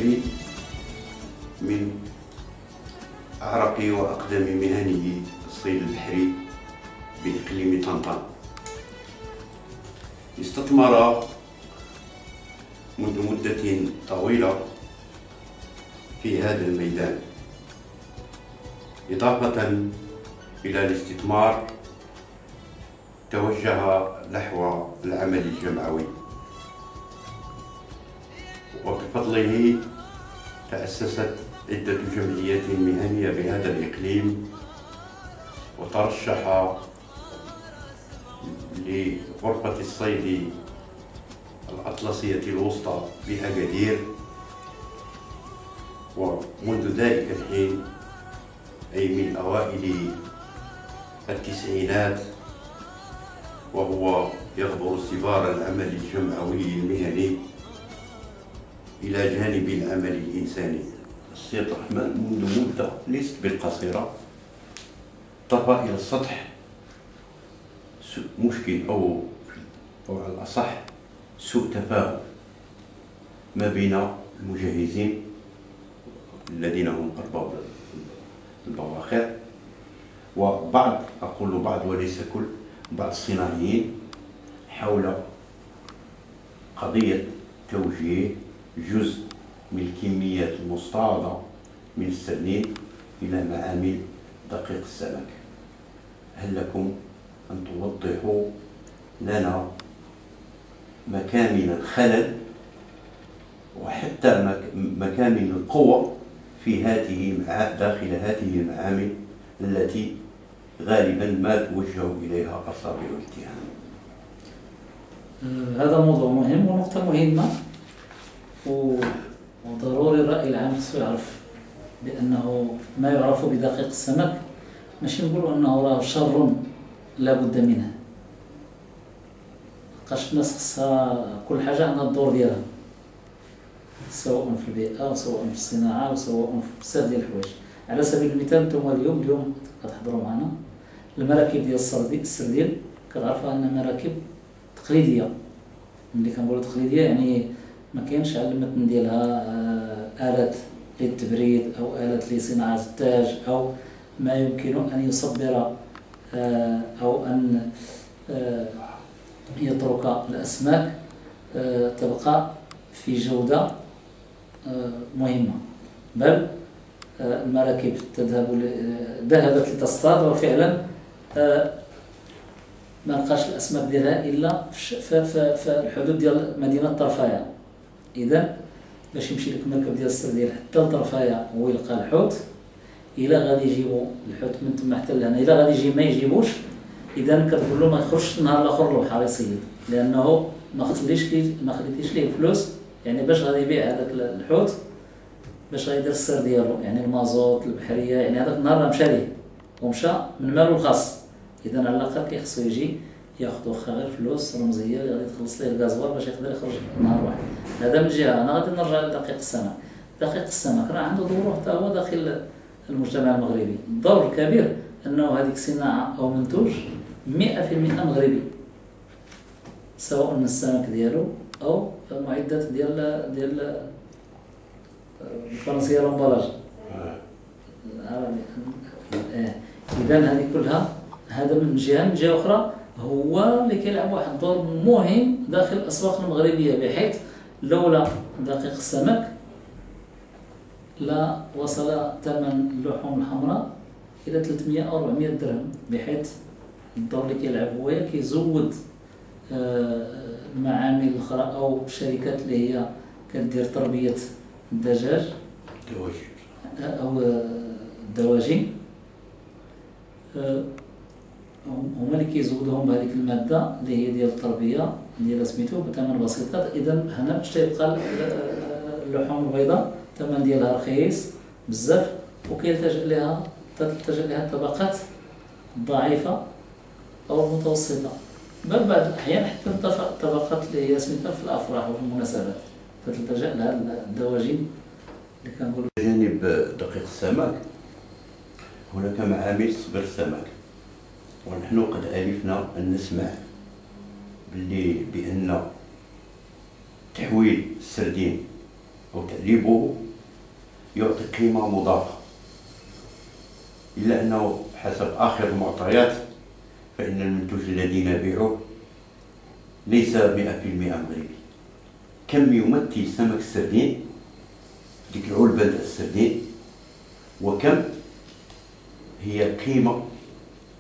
المصري من أعرق وأقدم مهني الصيد البحري بإقليم طنطا. استثمر منذ مدة طويلة في هذا الميدان، إضافة إلى الاستثمار توجه نحو العمل الجمعوي، وبفضله تأسست عدة جمعيات مهنية بهذا الإقليم، وترشح لغرفة الصيد الأطلسية الوسطى بأكادير. ومنذ ذلك الحين، أي من أوائل التسعينات، وهو يغبر سبار العمل الجمعوي المهني إلى جانب العمل الإنساني. السيد الرحمن منذ مدة ليست بالقصيرة طفى إلى السطح مشكل أو على الأصح سوء تفاهم ما بين المجهزين الذين هم أرباب البواخر وبعض، أقول بعض وليس كل، بعض الصناعيين حول قضية توجيه جزء من الكميات المستعرضة من السردين إلى معامل دقيق السمك. هل لكم أن توضحوا لنا مكامن الخلل وحتى مكامن القوة في داخل هذه المعامل التي غالبا ما توجه إليها أصابع الاتهام؟ هذا موضوع مهم ونقطة مهمة، وضروري الرأي العام خصو يعرف بأنه ما يعرف بدقيق السمك ماشي نقولوا أنه راه شر لا بد منه. لقاش الناس خصها كل حاجة عندها الدور ديالها، سواء في البيئة وسواء في الصناعة وسواء في بزاف ديال الحوايج. على سبيل المثال نتوما اليوم كتحضروا معنا المراكب ديال السردين، كتعرفوا أن مراكب تقليدية. ملي كنقولوا تقليدية يعني ما كاينش على المتن ديالها آلات للتبريد أو آلات لصناعة التاج أو ما يمكن أن يصبر أو أن يترك الأسماك تبقى في جودة مهمة. بل المراكب ذهبت لتصطاد وفعلا ما لقاش الأسماك ديالها إلا في الحدود ديال مدينة طرفايا. إذا باش يمشي لك مركب ديال السردين حتى لطرفايا ويلقى الحوت، إلا غادي يجيبوا الحوت من تما حتى لهنا، إلا غادي يجي ما يجيبوش، إذا كتقول له ما يخرجش النهار الآخر للبحر يصيد، لأنه ما خديتيش ليه فلوس. يعني باش غادي يبيع هذاك الحوت، باش غيدير السير ديالو، يعني المازوت البحرية، يعني هذاك النهار راه مشى ليه ومشى من ماله الخاص. إذا على الأقل كيخصو يجي ياخذ واخا غير فلوس رمزية اللي غادي تخلص ليه الغازوار باش يقدر يخرج نهار واحد. هذا من جهة. أنا غادي نرجع لدقيق السمك. دقيق السمك راه عنده دوره حتى هو داخل المجتمع المغربي. الدور الكبير أنه هذيك صناعة أو منتوج 100% مغربي، سواء من السمك ديالو أو معدات ديال الفرنسية لومبالاج. إذا هذه كلها، هذا من جهة. من جهة أخرى هو اللي كيلعب واحد الدور مهم داخل الأسواق المغربية، بحيث لولا دقيق السمك لا وصل ثمن اللحوم الحمراء إلى 300 أو 400 درهم، بحيث الدور اللي كيلعب هو كيزود المعامل الأخرى أو الشركات اللي هي كدير تربية الدجاج أو الدواجن، هما اللي كيزودوهم بهذيك المادة اللي هي ديال التربية ديال سميتو بثمن بسيط. إذا هنا باش تيبقى اللحوم البيضاء الثمن ديالها رخيص بزاف، وكيلتجئ لها الطبقات الضعيفة أو المتوسطة، بل بعض الأحيان حتى الطبقات اللي هي سميتها في الأفراح وفي المناسبات تلتجأ لها الدواجن اللي كنقولوا. بجانب دقيق السمك هناك معامل صبر السمك، ونحن قد ألفنا أن نسمع بأن تحويل السردين أو تأليبه يعطي قيمة مضافة، إلا أنه حسب آخر المعطيات فإن المنتوج الذي نبيعه ليس 100% مغربي. كم يمثل سمك السردين ديك العلبة تاع السردين، وكم هي قيمة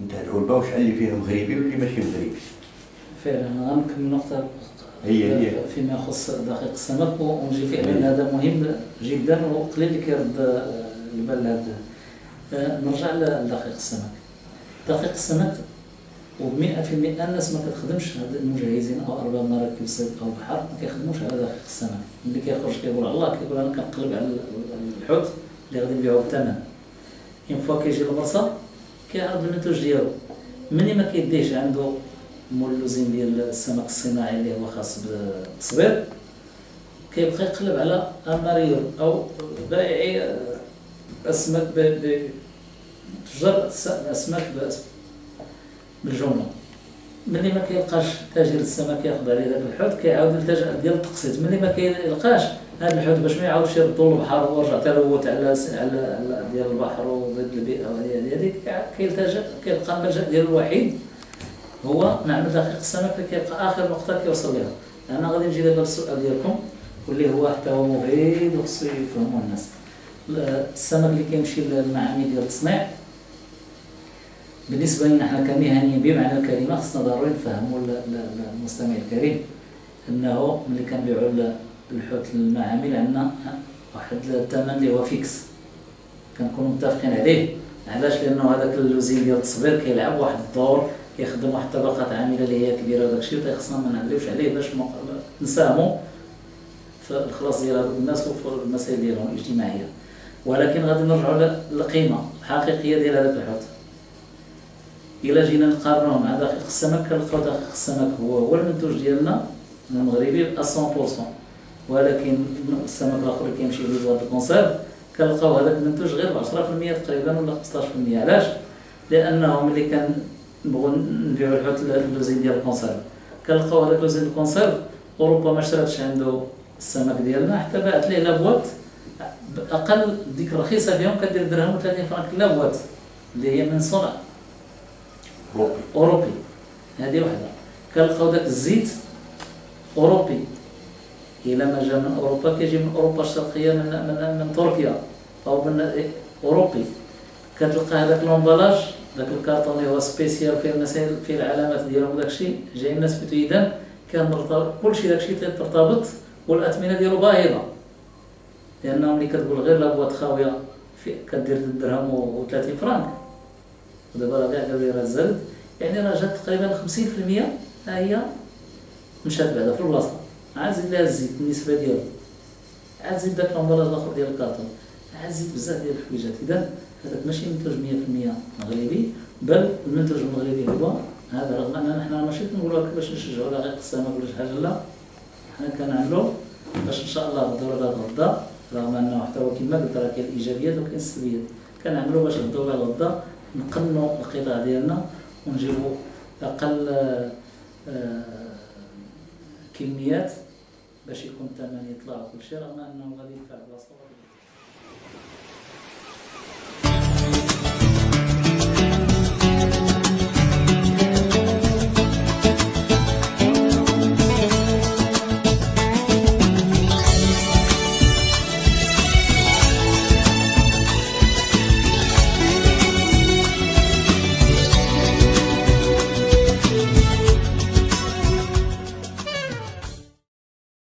نتاع العلبة، وشحال اللي فيها مغربي واللي ماشي مغربي. فعلا غنكمل نقطة هي فيما يخص دقيق السمك ونجي فيه، لأن هذا مهم جدا وقليل اللي كيرد البال هذا. نرجع لدقيق السمك. دقيق السمك و100% الناس ما كتخدمش، هاد المجهزين او ارباب مراكب صيد او بحر ما كيخدموش على دقيق السمك. ملي كيخرج كيقول الله، كيقول انا كنقلب على الحوت اللي غادي نبيعو بثمن. اون فوا كيجي للمرسى كيعرض المنتوج ديالو، ملي ما كيديش عنده مولوزين ديال السمك الصناعي اللي هو خاص بالتصوير، كيبقى يقلب على الماريور او بائعي اسماك تجار الاسماك بالجمله. ملي ما كيلقاش تاجر السمك ياخذ عليه داك الحوت، كيعاود يلتجا ديال التقسيط. ملي ما كيلقاش هذا الحوت باش ما يعاودش يردو للبحر ورجع تلوث على ديال البحر وضد البيئه وهذه هذيك، كيلتجا كيبقى الملجا ديالو الوحيد هو نعمل دقيق السمك، اللي كيبقى اخر نقطه كيوصل لها. انا غادي نجي دابا للسؤال ديالكم واللي هو حتى هو مفيد وخصو يفهموا الناس. السمك اللي كيمشي للمعامل ديال التصنيع بالنسبه لنا حنا كمهنيين بمعنى الكلمه، خصنا ضروري نفهموا المستمع الكريم انه ملي كنبيعوا الحوت للمعامل عندنا واحد الثمن اللي هو فيكس كنكونوا متفقين عليه. علاش؟ لانه هذاك اللوزين ديال التصبير كيلعب واحد الدور، كيخدم واحد الطبقات عامله اللي هي كبيره، وداك الشيء خصنا ما نعليوش عليه باش نساهموا في الخلاص ديال هذوك الناس وفي المسائل ديالهم الاجتماعيه. ولكن غادي نرجعوا للقيمه الحقيقيه ديال هذاك الحوت. إلا جينا نقارنوه مع دقيق السمك كنلقاو دقيق السمك هو المنتوج ديالنا المغربي 100%، ولكن السمك الاخر اللي كيمشي للبواد الكونسيرف كنلقاو هذاك المنتوج غير ب 10% تقريبا ولا 15%. علاش؟ لانه ملي كنبغوا نبيعوا الحوت اللوزين ديال الكونسيرف كنلقاو هذاك اللوزين ديال الكونسيرف اوروبا ما شراتش عنده السمك ديالنا حتى باعت ليه لابوات اقل، ديك الرخيصه فيهم كدير درهم و30 فرنك لابوات اللي هي من صنع اوروبي. هذه وحده. كنلقاو داك الزيت اوروبي، الا ما جا من اوروبا كيجي من اوروبا الشرقيه من تركيا او من اوروبي. كتلقى هذاك لومبالاج داك الكارطون اللي هو سبيسيال فيه المسائل فيه العلامات ديالهم وداك الشيء جاي الناس بتويدان، كان مرتبط كلشي داك الشيء ترتبط والاثمنه ديالو باهظه، لانه ملي كتقول غير لابوات خاويه كدير درهم و30 فرنك، ودابا راه كاع قالوا لي راه زاد، يعني راه جات تقريبا 50% ها هي مشات بعدا في البلاصه. عاد زيد لها الزيت النسبه ديالو، عاد زيد داك لومبالاج الاخر ديال الكارطون، عاد زيد بزاف ديال الحويجات. اذا هذاك ماشي منتوج 100% مغربي، بل المنتوج المغربي هو هذا. رغم اننا حنا ماشي كنقولوا هكا باش نشجعوا على غير السمك ولا شي حاجه، لا، حنا كنعملوا باش ان شاء الله غدا غدا، رغم انه حتى هو كما قلت راه كاين الايجابيات وكاين السلبيات، كنعملوا باش غدا غدا نقنوا القطاع ديالنا ونجيبوا اقل كميات باش يكون الثمن يطلع وكل شيء، رغم انه غادي يدفع بلاصتو.